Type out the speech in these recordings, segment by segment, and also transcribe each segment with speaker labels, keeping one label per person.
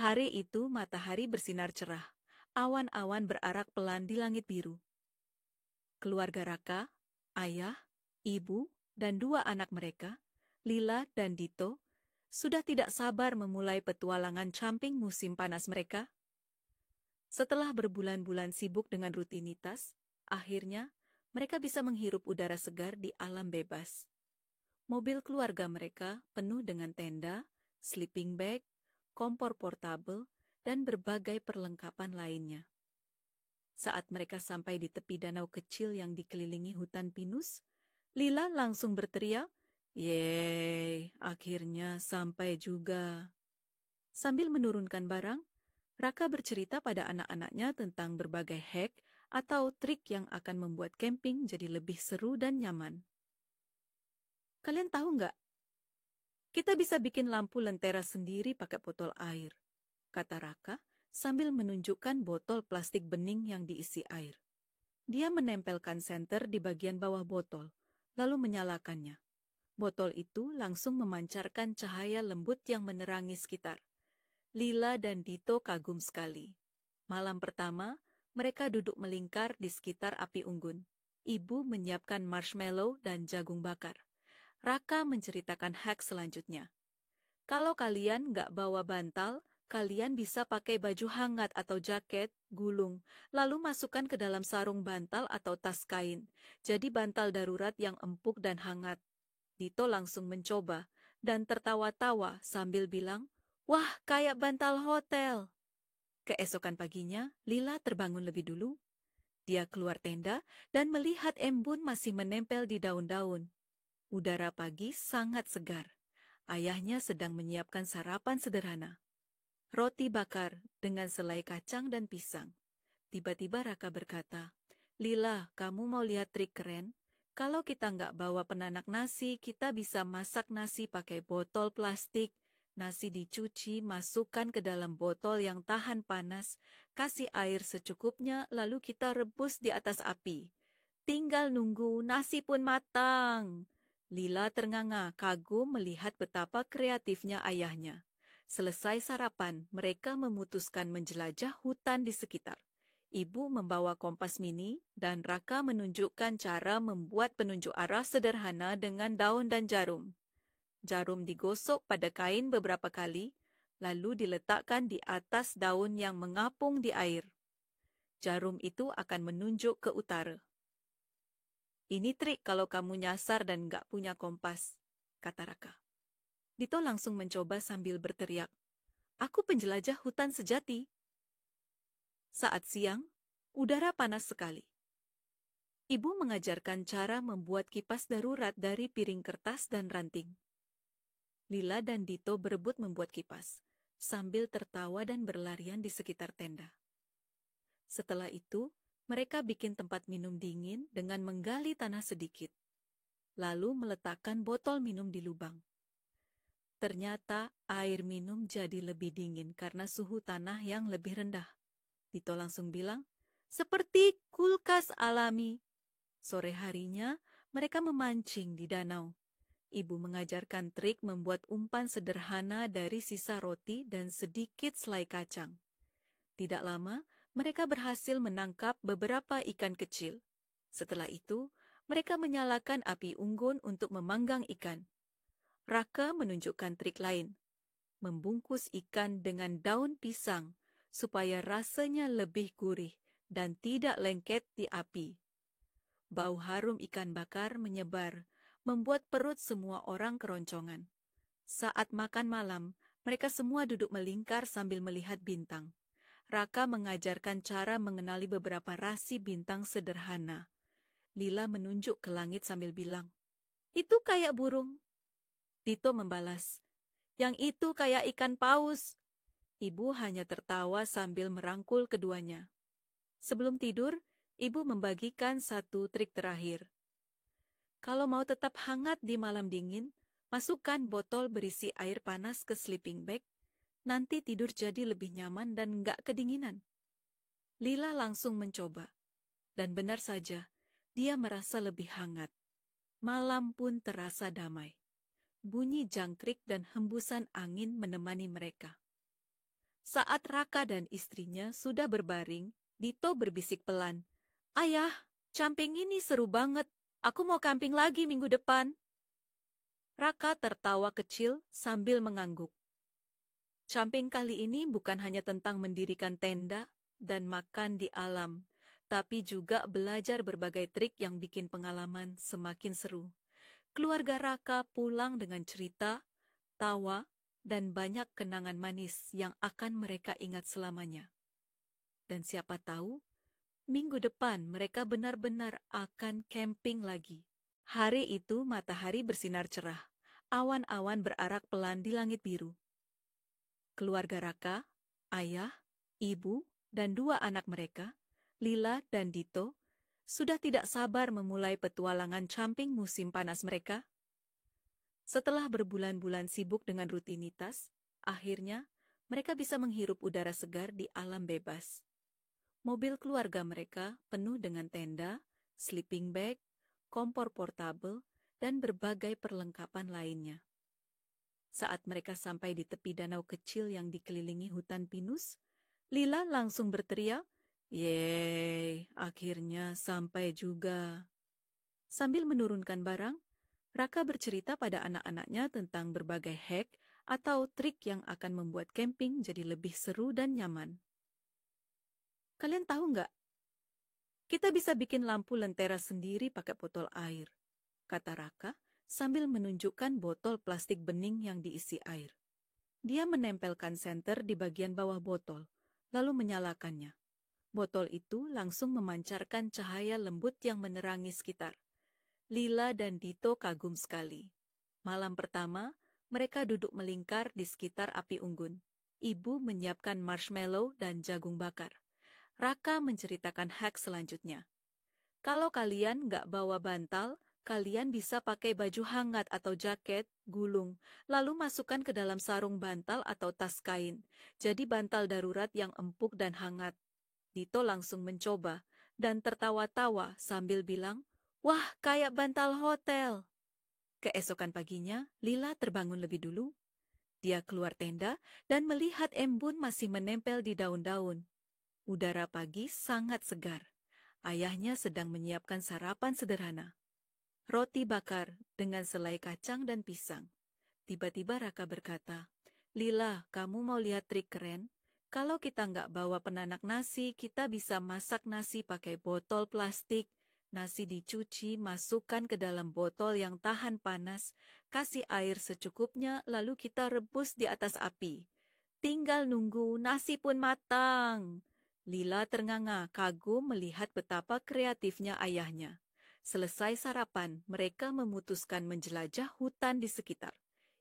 Speaker 1: Hari itu matahari bersinar cerah. Awan-awan berarak pelan di langit biru. Keluarga Raka, ayah, ibu, dan dua anak mereka, Lila dan Dito, sudah tidak sabar memulai petualangan camping musim panas mereka. Setelah berbulan-bulan sibuk dengan rutinitas, akhirnya mereka bisa menghirup udara segar di alam bebas. Mobil keluarga mereka penuh dengan tenda, sleeping bag, kompor portabel, dan berbagai perlengkapan lainnya. Saat mereka sampai di tepi danau kecil yang dikelilingi hutan pinus, Lila langsung berteriak, "Yeay, akhirnya sampai juga." Sambil menurunkan barang, Raka bercerita pada anak-anaknya tentang berbagai hack atau trik yang akan membuat camping jadi lebih seru dan nyaman. Kalian tahu nggak? Kita bisa bikin lampu lentera sendiri pakai botol air, kata Raka sambil menunjukkan botol plastik bening yang diisi air. Dia menempelkan senter di bagian bawah botol, lalu menyalakannya. Botol itu langsung memancarkan cahaya lembut yang menerangi sekitar. Lila dan Dito kagum sekali. Malam pertama, mereka duduk melingkar di sekitar api unggun. Ibu menyiapkan marshmallow dan jagung bakar. Raka menceritakan hack selanjutnya. Kalau kalian nggak bawa bantal, kalian bisa pakai baju hangat atau jaket, gulung, lalu masukkan ke dalam sarung bantal atau tas kain. Jadi bantal darurat yang empuk dan hangat. Dito langsung mencoba dan tertawa-tawa sambil bilang, "Wah, kayak bantal hotel." Keesokan paginya, Lila terbangun lebih dulu. Dia keluar tenda dan melihat embun masih menempel di daun-daun. Udara pagi sangat segar. Ayahnya sedang menyiapkan sarapan sederhana. Roti bakar dengan selai kacang dan pisang. Tiba-tiba Raka berkata, "Lila, kamu mau lihat trik keren? Kalau kita nggak bawa penanak nasi, kita bisa masak nasi pakai botol plastik. Nasi dicuci, masukkan ke dalam botol yang tahan panas, kasih air secukupnya, lalu kita rebus di atas api. Tinggal nunggu, nasi pun matang." Lila ternganga, kagum melihat betapa kreatifnya ayahnya. Selesai sarapan, mereka memutuskan menjelajah hutan di sekitar. Ibu membawa kompas mini dan Raka menunjukkan cara membuat penunjuk arah sederhana dengan daun dan jarum. Jarum digosok pada kain beberapa kali, lalu diletakkan di atas daun yang mengapung di air. Jarum itu akan menunjuk ke utara. "Ini trik kalau kamu nyasar dan nggak punya kompas," kata Raka. Dito langsung mencoba sambil berteriak, "Aku penjelajah hutan sejati." Saat siang, udara panas sekali. Ibu mengajarkan cara membuat kipas darurat dari piring kertas dan ranting. Lila dan Dito berebut membuat kipas, sambil tertawa dan berlarian di sekitar tenda. Setelah itu, mereka bikin tempat minum dingin dengan menggali tanah sedikit, lalu meletakkan botol minum di lubang. Ternyata air minum jadi lebih dingin karena suhu tanah yang lebih rendah. Dito langsung bilang, "Seperti kulkas alami." Sore harinya, mereka memancing di danau. Ibu mengajarkan trik membuat umpan sederhana dari sisa roti dan sedikit selai kacang. Tidak lama, mereka berhasil menangkap beberapa ikan kecil. Setelah itu, mereka menyalakan api unggun untuk memanggang ikan. Raka menunjukkan trik lain, membungkus ikan dengan daun pisang supaya rasanya lebih gurih dan tidak lengket di api. Bau harum ikan bakar menyebar, membuat perut semua orang keroncongan. Saat makan malam, mereka semua duduk melingkar sambil melihat bintang. Raka mengajarkan cara mengenali beberapa rasi bintang sederhana. Lila menunjuk ke langit sambil bilang, "Itu kayak burung." Dito membalas, "Yang itu kayak ikan paus." Ibu hanya tertawa sambil merangkul keduanya. Sebelum tidur, ibu membagikan satu trik terakhir. Kalau mau tetap hangat di malam dingin, masukkan botol berisi air panas ke sleeping bag. Nanti tidur jadi lebih nyaman dan nggak kedinginan. Lila langsung mencoba. Dan benar saja, dia merasa lebih hangat. Malam pun terasa damai. Bunyi jangkrik dan hembusan angin menemani mereka. Saat Raka dan istrinya sudah berbaring, Dito berbisik pelan, "Ayah, camping ini seru banget. Aku mau camping lagi minggu depan." Raka tertawa kecil sambil mengangguk. Camping kali ini bukan hanya tentang mendirikan tenda dan makan di alam, tapi juga belajar berbagai trik yang bikin pengalaman semakin seru. Keluarga Raka pulang dengan cerita, tawa, dan banyak kenangan manis yang akan mereka ingat selamanya. Dan siapa tahu, minggu depan mereka benar-benar akan camping lagi. Hari itu matahari bersinar cerah. Awan-awan berarak pelan di langit biru. Keluarga Raka, ayah, ibu, dan dua anak mereka, Lila dan Dito, sudah tidak sabar memulai petualangan camping musim panas mereka. Setelah berbulan-bulan sibuk dengan rutinitas, akhirnya mereka bisa menghirup udara segar di alam bebas. Mobil keluarga mereka penuh dengan tenda, sleeping bag, kompor portabel, dan berbagai perlengkapan lainnya. Saat mereka sampai di tepi danau kecil yang dikelilingi hutan pinus, Lila langsung berteriak, "Yeay, akhirnya sampai juga." Sambil menurunkan barang, Raka bercerita pada anak-anaknya tentang berbagai hack atau trik yang akan membuat camping jadi lebih seru dan nyaman. Kalian tahu nggak? Kita bisa bikin lampu lentera sendiri pakai botol air, kata Raka sambil menunjukkan botol plastik bening yang diisi air. Dia menempelkan senter di bagian bawah botol, lalu menyalakannya. Botol itu langsung memancarkan cahaya lembut yang menerangi sekitar. Lila dan Dito kagum sekali. Malam pertama, mereka duduk melingkar di sekitar api unggun. Ibu menyiapkan marshmallow dan jagung bakar. Raka menceritakan hack selanjutnya. Kalau kalian nggak bawa bantal, kalian bisa pakai baju hangat atau jaket, gulung, lalu masukkan ke dalam sarung bantal atau tas kain. Jadi bantal darurat yang empuk dan hangat. Dito langsung mencoba dan tertawa-tawa sambil bilang, "Wah, kayak bantal hotel." Keesokan paginya, Lila terbangun lebih dulu. Dia keluar tenda dan melihat embun masih menempel di daun-daun. Udara pagi sangat segar. Ayahnya sedang menyiapkan sarapan sederhana. Roti bakar dengan selai kacang dan pisang. Tiba-tiba Raka berkata, "Lila, kamu mau lihat trik keren? Kalau kita nggak bawa penanak nasi, kita bisa masak nasi pakai botol plastik. Nasi dicuci, masukkan ke dalam botol yang tahan panas, kasih air secukupnya, lalu kita rebus di atas api. Tinggal nunggu, nasi pun matang." Lila ternganga, kagum melihat betapa kreatifnya ayahnya. Selesai sarapan, mereka memutuskan menjelajah hutan di sekitar.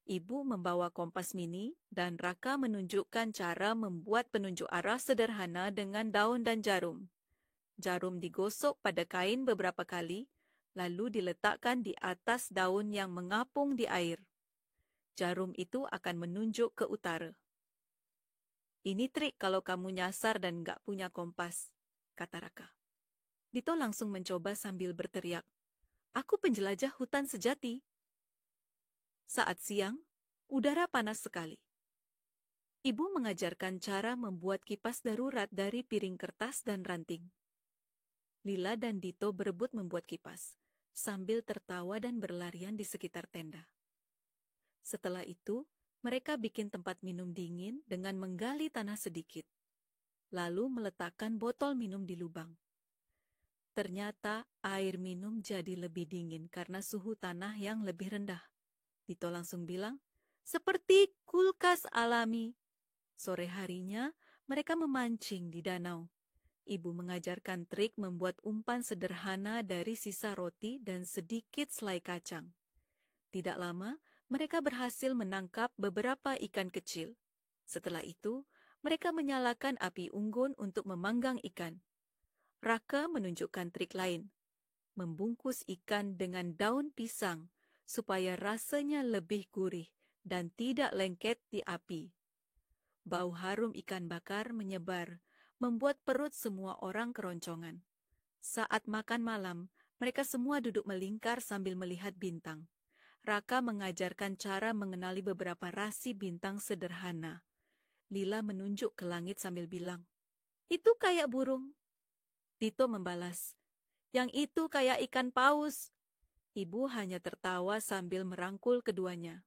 Speaker 1: Ibu membawa kompas mini dan Raka menunjukkan cara membuat penunjuk arah sederhana dengan daun dan jarum. Jarum digosok pada kain beberapa kali, lalu diletakkan di atas daun yang mengapung di air. Jarum itu akan menunjuk ke utara. "Ini trik kalau kamu nyasar dan nggak punya kompas," kata Raka. Dito langsung mencoba sambil berteriak, "Aku penjelajah hutan sejati." Saat siang, udara panas sekali. Ibu mengajarkan cara membuat kipas darurat dari piring kertas dan ranting. Lila dan Dito berebut membuat kipas, sambil tertawa dan berlarian di sekitar tenda. Setelah itu, mereka bikin tempat minum dingin dengan menggali tanah sedikit, lalu meletakkan botol minum di lubang. Ternyata air minum jadi lebih dingin karena suhu tanah yang lebih rendah. Dito langsung bilang, "Seperti kulkas alami." Sore harinya, mereka memancing di danau. Ibu mengajarkan trik membuat umpan sederhana dari sisa roti dan sedikit selai kacang. Tidak lama, mereka berhasil menangkap beberapa ikan kecil. Setelah itu, mereka menyalakan api unggun untuk memanggang ikan. Raka menunjukkan trik lain, membungkus ikan dengan daun pisang supaya rasanya lebih gurih dan tidak lengket di api. Bau harum ikan bakar menyebar, membuat perut semua orang keroncongan. Saat makan malam, mereka semua duduk melingkar sambil melihat bintang. Raka mengajarkan cara mengenali beberapa rasi bintang sederhana. Lila menunjuk ke langit sambil bilang, "Itu kayak burung." Dito membalas, "Yang itu kayak ikan paus." Ibu hanya tertawa sambil merangkul keduanya.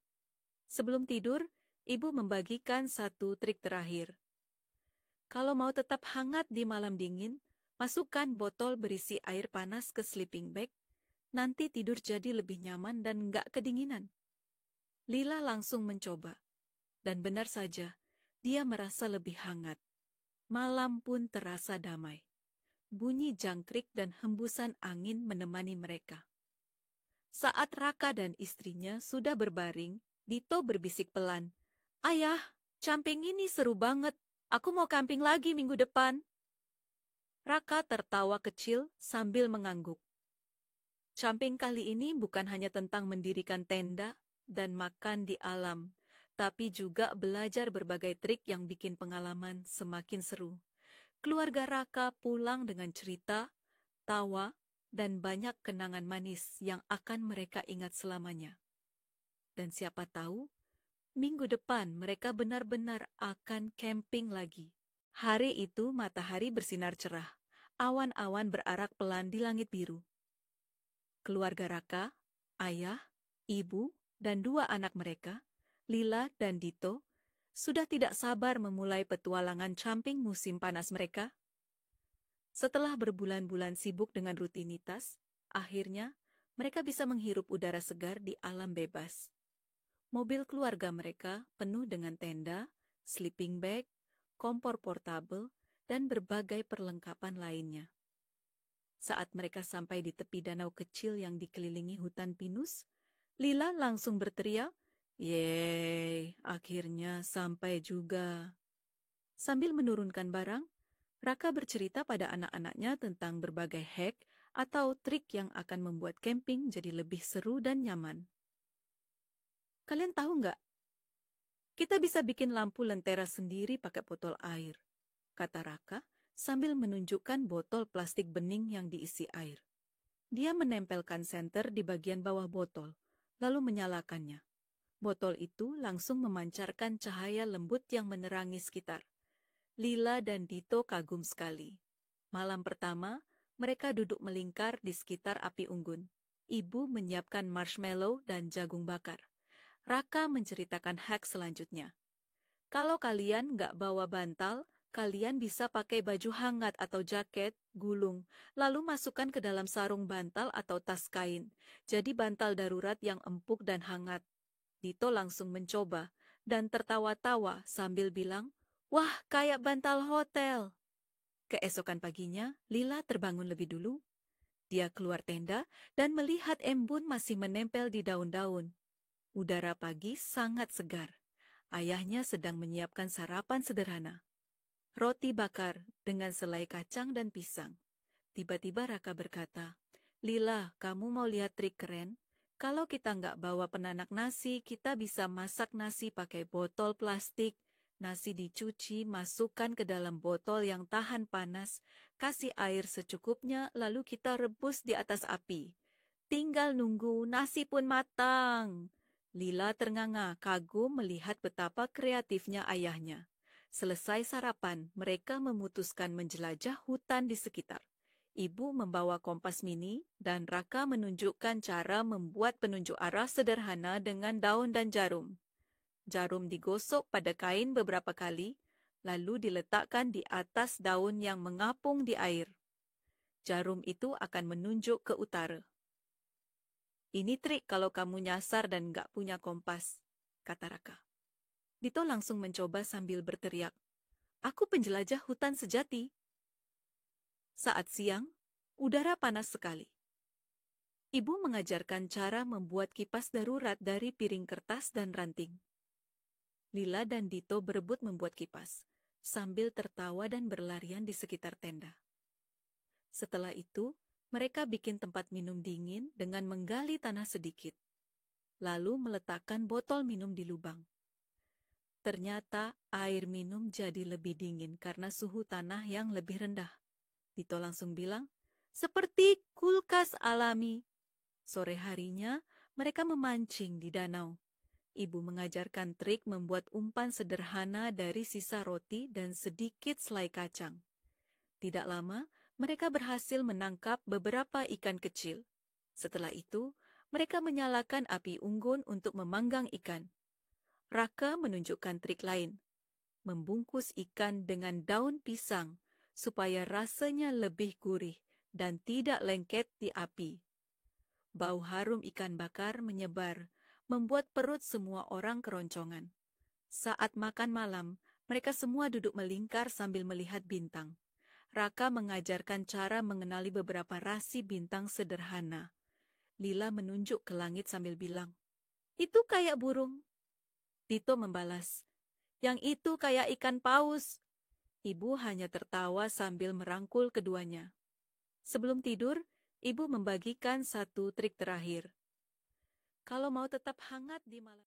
Speaker 1: Sebelum tidur, ibu membagikan satu trik terakhir. Kalau mau tetap hangat di malam dingin, masukkan botol berisi air panas ke sleeping bag. Nanti tidur jadi lebih nyaman dan nggak kedinginan. Lila langsung mencoba. Dan benar saja, dia merasa lebih hangat. Malam pun terasa damai. Bunyi jangkrik dan hembusan angin menemani mereka. Saat Raka dan istrinya sudah berbaring, Dito berbisik pelan, "Ayah, camping ini seru banget. Aku mau camping lagi minggu depan." Raka tertawa kecil sambil mengangguk. Camping kali ini bukan hanya tentang mendirikan tenda dan makan di alam, tapi juga belajar berbagai trik yang bikin pengalaman semakin seru. Keluarga Raka pulang dengan cerita, tawa, dan banyak kenangan manis yang akan mereka ingat selamanya. Dan siapa tahu, minggu depan mereka benar-benar akan camping lagi. Hari itu matahari bersinar cerah. Awan-awan berarak pelan di langit biru. Keluarga Raka, ayah, ibu, dan dua anak mereka, Lila dan Dito, sudah tidak sabar memulai petualangan camping musim panas mereka. Setelah berbulan-bulan sibuk dengan rutinitas, akhirnya mereka bisa menghirup udara segar di alam bebas. Mobil keluarga mereka penuh dengan tenda, sleeping bag, kompor portabel, dan berbagai perlengkapan lainnya. Saat mereka sampai di tepi danau kecil yang dikelilingi hutan pinus, Lila langsung berteriak, "Yeay, akhirnya sampai juga." Sambil menurunkan barang, Raka bercerita pada anak-anaknya tentang berbagai hack atau trik yang akan membuat camping jadi lebih seru dan nyaman. "Kalian tahu nggak? Kita bisa bikin lampu lentera sendiri pakai botol air," kata Raka sambil menunjukkan botol plastik bening yang diisi air. Dia menempelkan senter di bagian bawah botol, lalu menyalakannya. Botol itu langsung memancarkan cahaya lembut yang menerangi sekitar. Lila dan Dito kagum sekali. Malam pertama, mereka duduk melingkar di sekitar api unggun. Ibu menyiapkan marshmallow dan jagung bakar. Raka menceritakan hack selanjutnya. Kalau kalian nggak bawa bantal, kalian bisa pakai baju hangat atau jaket, gulung, lalu masukkan ke dalam sarung bantal atau tas kain. Jadi bantal darurat yang empuk dan hangat. Dito langsung mencoba dan tertawa-tawa sambil bilang, "Wah, kayak bantal hotel." Keesokan paginya, Lila terbangun lebih dulu. Dia keluar tenda dan melihat embun masih menempel di daun-daun. Udara pagi sangat segar. Ayahnya sedang menyiapkan sarapan sederhana. Roti bakar dengan selai kacang dan pisang. Tiba-tiba Raka berkata, "Lila, kamu mau lihat trik keren? Kalau kita nggak bawa penanak nasi, kita bisa masak nasi pakai botol plastik. Nasi dicuci, masukkan ke dalam botol yang tahan panas, kasih air secukupnya, lalu kita rebus di atas api. Tinggal nunggu, nasi pun matang." Lila ternganga, kagum melihat betapa kreatifnya ayahnya. Selesai sarapan, mereka memutuskan menjelajah hutan di sekitar. Ibu membawa kompas mini dan Raka menunjukkan cara membuat penunjuk arah sederhana dengan daun dan jarum. Jarum digosok pada kain beberapa kali, lalu diletakkan di atas daun yang mengapung di air. Jarum itu akan menunjuk ke utara. "Ini trik kalau kamu nyasar dan nggak punya kompas," kata Raka. Dito langsung mencoba sambil berteriak, "Aku penjelajah hutan sejati." Saat siang, udara panas sekali. Ibu mengajarkan cara membuat kipas darurat dari piring kertas dan ranting. Lila dan Dito berebut membuat kipas, sambil tertawa dan berlarian di sekitar tenda. Setelah itu, mereka bikin tempat minum dingin dengan menggali tanah sedikit, lalu meletakkan botol minum di lubang. Ternyata air minum jadi lebih dingin karena suhu tanah yang lebih rendah. Dito langsung bilang, "Seperti kulkas alami." Sore harinya, mereka memancing di danau. Ibu mengajarkan trik membuat umpan sederhana dari sisa roti dan sedikit selai kacang. Tidak lama, mereka berhasil menangkap beberapa ikan kecil. Setelah itu, mereka menyalakan api unggun untuk memanggang ikan. Raka menunjukkan trik lain, membungkus ikan dengan daun pisang supaya rasanya lebih gurih dan tidak lengket di api. Bau harum ikan bakar menyebar, membuat perut semua orang keroncongan. Saat makan malam, mereka semua duduk melingkar sambil melihat bintang. Raka mengajarkan cara mengenali beberapa rasi bintang sederhana. Lila menunjuk ke langit sambil bilang, "Itu kayak burung." Tito membalas, "Yang itu kayak ikan paus." Ibu hanya tertawa sambil merangkul keduanya. Sebelum tidur, ibu membagikan satu trik terakhir. Kalau mau tetap hangat di malam